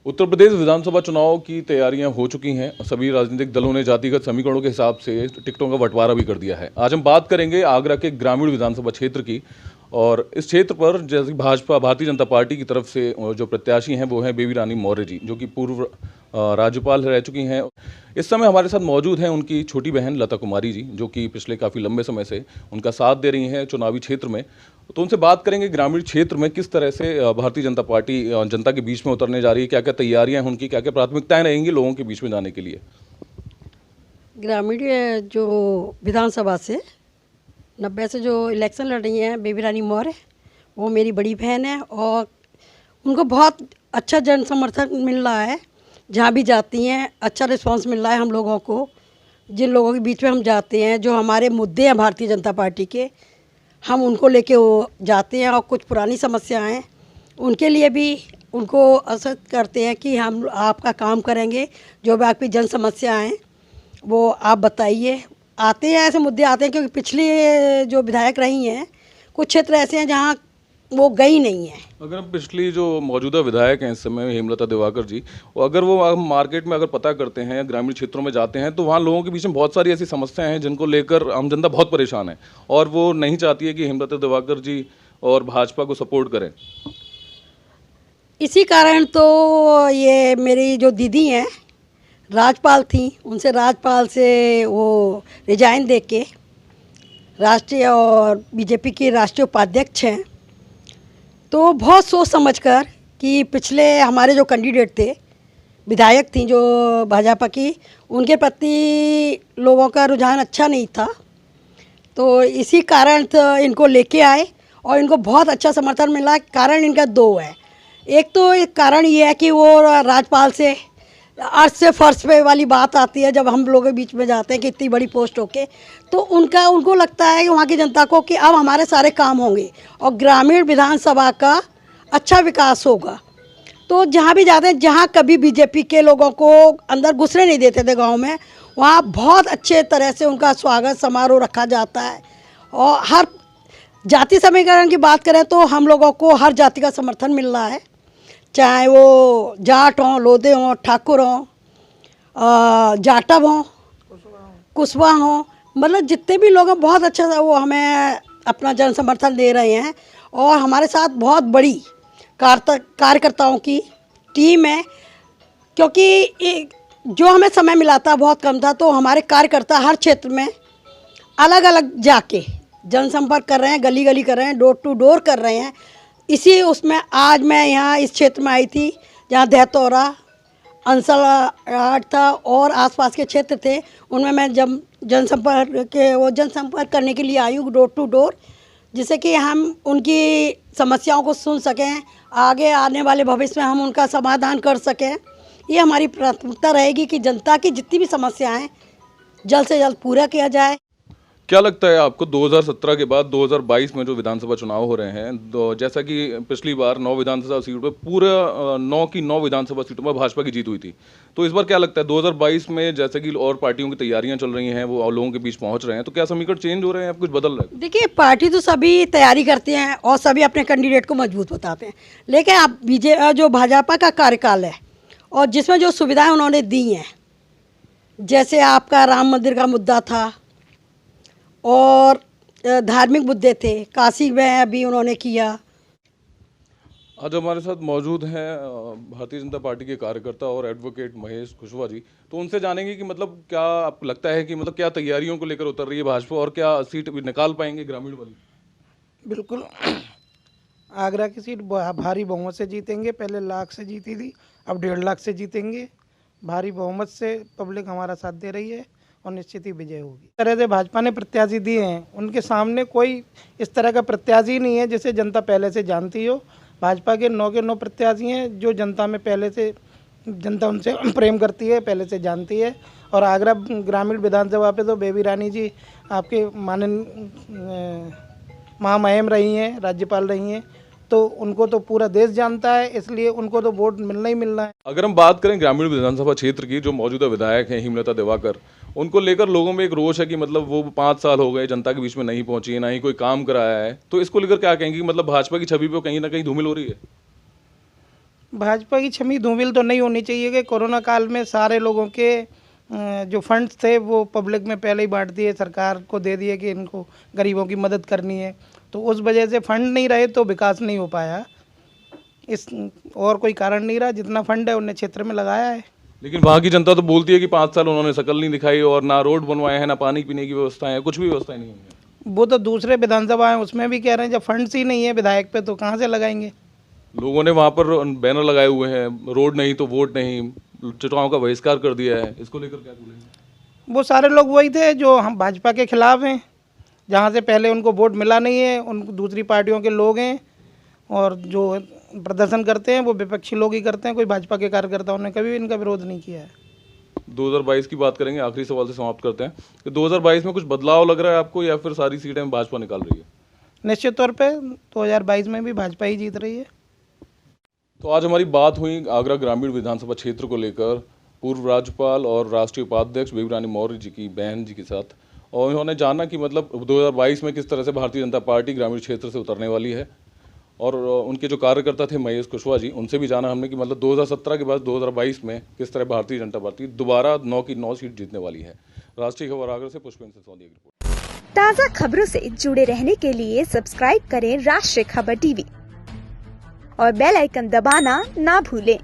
उत्तर प्रदेश विधानसभा चुनाव की तैयारियां हो चुकी हैं। सभी राजनीतिक दलों ने जातिगत समीकरणों के हिसाब से टिकटों का बंटवारा भी कर दिया है। आज हम बात करेंगे आगरा के ग्रामीण विधानसभा क्षेत्र की। और इस क्षेत्र पर जैसे भाजपा भारतीय जनता पार्टी की तरफ से जो प्रत्याशी हैं वो हैं बेबी रानी मौर्य जी, जो कि पूर्व राज्यपाल रह चुकी हैं। इस समय हमारे साथ मौजूद हैं उनकी छोटी बहन लता कुमारी जी, जो कि पिछले काफ़ी लंबे समय से उनका साथ दे रही हैं चुनावी क्षेत्र में। तो उनसे बात करेंगे ग्रामीण क्षेत्र में किस तरह से भारतीय जनता पार्टी जनता के बीच में उतरने जा रही है, क्या क्या तैयारियां हैं उनकी, क्या क्या प्राथमिकताएं रहेंगी लोगों के बीच में जाने के लिए। ग्रामीण जो विधानसभा से 90 से जो इलेक्शन लड़ रही हैं बेबी रानी मौर्य, वो मेरी बड़ी बहन है और उनको बहुत अच्छा जन समर्थन मिल रहा है। जहाँ भी जाती हैं अच्छा रिस्पांस मिल रहा है हम लोगों को। जिन लोगों के बीच में हम जाते हैं, जो हमारे मुद्दे हैं भारतीय जनता पार्टी के, हम उनको लेके वो जाते हैं। और कुछ पुरानी समस्याएं हैं उनके लिए भी उनको असर करते हैं कि हम आपका काम करेंगे, जो भी आपकी जन समस्याएं हैं वो आप बताइए। आते हैं ऐसे मुद्दे आते हैं, क्योंकि पिछली जो विधायक रही हैं कुछ क्षेत्र ऐसे हैं जहाँ वो गई नहीं है। अगर हम पिछली जो मौजूदा विधायक हैं इस समय हेमलता दिवाकर जी, अगर वो मार्केट में अगर पता करते हैं, ग्रामीण क्षेत्रों में जाते हैं, तो वहाँ लोगों के बीच में बहुत सारी ऐसी समस्याएं हैं जिनको लेकर आम जनता बहुत परेशान है और वो नहीं चाहती है कि हेमलता दिवाकर जी और भाजपा को सपोर्ट करें। इसी कारण तो ये मेरी जो दीदी हैं राज्यपाल थी, उनसे राज्यपाल से वो रिजाइन दे के राष्ट्रीय और बीजेपी की राष्ट्रीय उपाध्यक्ष हैं। तो बहुत सोच समझकर कि पिछले हमारे जो कैंडिडेट थे, विधायक थी जो भाजपा की, उनके प्रति लोगों का रुझान अच्छा नहीं था, तो इसी कारण तो इनको लेके आए और इनको बहुत अच्छा समर्थन मिला। कारण इनका दो है। एक तो एक कारण ये है कि वो राज्यपाल से अर्थ से फर्श पे वाली बात आती है। जब हम लोगों के बीच में जाते हैं कि इतनी बड़ी पोस्ट होके, तो उनको लगता है कि वहाँ की जनता को कि अब हमारे सारे काम होंगे और ग्रामीण विधानसभा का अच्छा विकास होगा। तो जहाँ भी जाते हैं, जहाँ कभी बीजेपी के लोगों को अंदर घुसने नहीं देते थे गांव में, वहाँ बहुत अच्छे तरह से उनका स्वागत समारोह रखा जाता है। और हर जाति समीकरण की बात करें तो हम लोगों को हर जाति का समर्थन मिल रहा है, चाहे वो जाट हों, लोधे हों, ठाकुर हों, जाटव हों, कुशवाहा हों, मतलब जितने भी लोग हैं बहुत अच्छा वो हमें अपना जन समर्थन दे रहे हैं। और हमारे साथ बहुत बड़ी कार्यकर्ताओं की टीम है, क्योंकि जो हमें समय मिला था बहुत कम था, तो हमारे कार्यकर्ता हर क्षेत्र में अलग अलग जाके जनसंपर्क कर रहे हैं, गली गली कर रहे हैं, डोर टू डोर कर रहे हैं। इसी उसमें आज मैं यहाँ इस क्षेत्र में आई थी जहाँ दहतौरा, अंसलाहाट था और आसपास के क्षेत्र थे, उनमें मैं जब जनसंपर्क करने के लिए आई हूँ डोर टू डोर, जिससे कि हम उनकी समस्याओं को सुन सकें, आगे आने वाले भविष्य में हम उनका समाधान कर सकें। ये हमारी प्राथमिकता रहेगी कि जनता की जितनी भी समस्याएं जल्द से जल्द पूरा किया जाए। क्या लगता है आपको 2017 के बाद 2022 में जो विधानसभा चुनाव हो रहे हैं, जैसा कि पिछली बार 9 विधानसभा सीटों पर पूरा 9 की 9 विधानसभा सीटों पर भाजपा की जीत हुई थी, तो इस बार क्या लगता है 2022 में जैसे कि और पार्टियों की तैयारियां चल रही हैं, वो लोगों के बीच पहुंच रहे हैं, तो क्या समीकरण चेंज हो रहे हैं, कुछ बदल रहा है? देखिए, पार्टी तो सभी तैयारी करते हैं और सभी अपने कैंडिडेट को मजबूत बताते हैं, लेकिन आप जो भाजपा का कार्यकाल है और जिसमें जो सुविधाएँ उन्होंने दी हैं, जैसे आपका राम मंदिर का मुद्दा था और धार्मिक मुद्दे थे, काशी में अभी उन्होंने किया। आज हमारे साथ मौजूद हैं भारतीय जनता पार्टी के कार्यकर्ता और एडवोकेट महेश कुशवाहा जी, तो उनसे जानेंगे कि मतलब क्या आपको लगता है कि मतलब क्या तैयारियों को लेकर उतर रही है भाजपा और क्या सीट भी निकाल पाएंगे ग्रामीण वाली? बिल्कुल, आगरा की सीट भारी बहुमत से जीतेंगे। पहले लाख से जीती थी, अब 1.5 लाख से जीतेंगे। भारी बहुमत से पब्लिक हमारा साथ दे रही है और निश्चित ही विजय होगी। इस तरह से भाजपा ने प्रत्याशी दिए हैं, उनके सामने कोई इस तरह का प्रत्याशी नहीं है जिसे जनता पहले से जानती हो। भाजपा के 9 के 9 प्रत्याशी हैं जो जनता में पहले से, जनता उनसे प्रेम करती है, पहले से जानती है। और आगरा ग्रामीण विधानसभा पे तो बेबी रानी जी आपके माननीय महामहिम रही हैं, राज्यपाल रही हैं, तो उनको तो पूरा देश जानता है, इसलिए उनको तो वोट मिलना ही मिलना है। अगर हम बात करें ग्रामीण विधानसभा क्षेत्र की, जो मौजूदा विधायक हैं हेमलता दिवाकर, उनको लेकर लोगों में एक रोष है कि मतलब वो 5 साल हो गए जनता के बीच में नहीं पहुंची है, ना ही कोई काम कराया है, तो इसको लेकर क्या कहेंगे कि मतलब भाजपा की छवि पे कहीं ना कहीं धूमिल हो रही है? भाजपा की छवि धूमिल तो नहीं होनी चाहिए कि कोरोना काल में सारे लोगों के जो फंड्स थे वो पब्लिक में पहले ही बांट दिए, सरकार को दे दिए कि इनको गरीबों की मदद करनी है, तो उस वजह से फंड नहीं रहे तो विकास नहीं हो पाया। इस और कोई कारण नहीं रहा, जितना फंड है उन्हें क्षेत्र में लगाया है। लेकिन वहाँ की जनता तो बोलती है कि 5 साल उन्होंने शकल नहीं दिखाई और ना रोड बनवाए हैं, ना पानी पीने की व्यवस्था है, कुछ भी व्यवस्थाएं नहीं हुई है। वो तो दूसरे विधानसभा है उसमें भी कह रहे हैं जब फंड्स ही नहीं है विधायक पे तो कहाँ से लगाएंगे। लोगों ने वहाँ पर बैनर लगाए हुए हैं, रोड नहीं तो वोट नहीं, चुनाव का बहिष्कार कर दिया है, इसको लेकर क्या बोलेंगे? वो सारे लोग वही थे जो हम भाजपा के खिलाफ हैं, जहाँ से पहले उनको वोट मिला नहीं है, उन दूसरी पार्टियों के लोग हैं, और जो प्रदर्शन करते हैं वो विपक्षी लोग ही करते हैं, कोई भाजपा के कार्यकर्ताओं ने कभी भी इनका विरोध नहीं किया है। 2022 की बात करेंगे, आखिरी सवाल से समाप्त करते हैं कि 2022 में कुछ बदलाव लग रहा है आपको या फिर सारी सीटें भाजपा निकाल रही है? निश्चित तौर पे 2022 में भी भाजपा ही जीत रही है। तो आज हमारी बात हुई आगरा ग्रामीण विधानसभा क्षेत्र को लेकर पूर्व राज्यपाल और राष्ट्रीय उपाध्यक्ष बेबी रानी मौर्य जी की बहन जी के साथ, और उन्होंने जाना कि मतलब 2022 में किस तरह से भारतीय जनता पार्टी ग्रामीण क्षेत्र से उतरने वाली है, और उनके जो कार्यकर्ता थे महेश कुशवाहा जी, उनसे भी जाना हमने कि मतलब 2017 के बाद 2022 में किस तरह भारतीय जनता पार्टी दोबारा 9 की 9 सीट जीतने वाली है। राष्ट्रीय खबर आगरा से पुष्पेंद्र सोनी की रिपोर्ट। ताज़ा खबरों से जुड़े रहने के लिए सब्सक्राइब करें राष्ट्रीय खबर टीवी और बेल आइकन दबाना ना भूलें।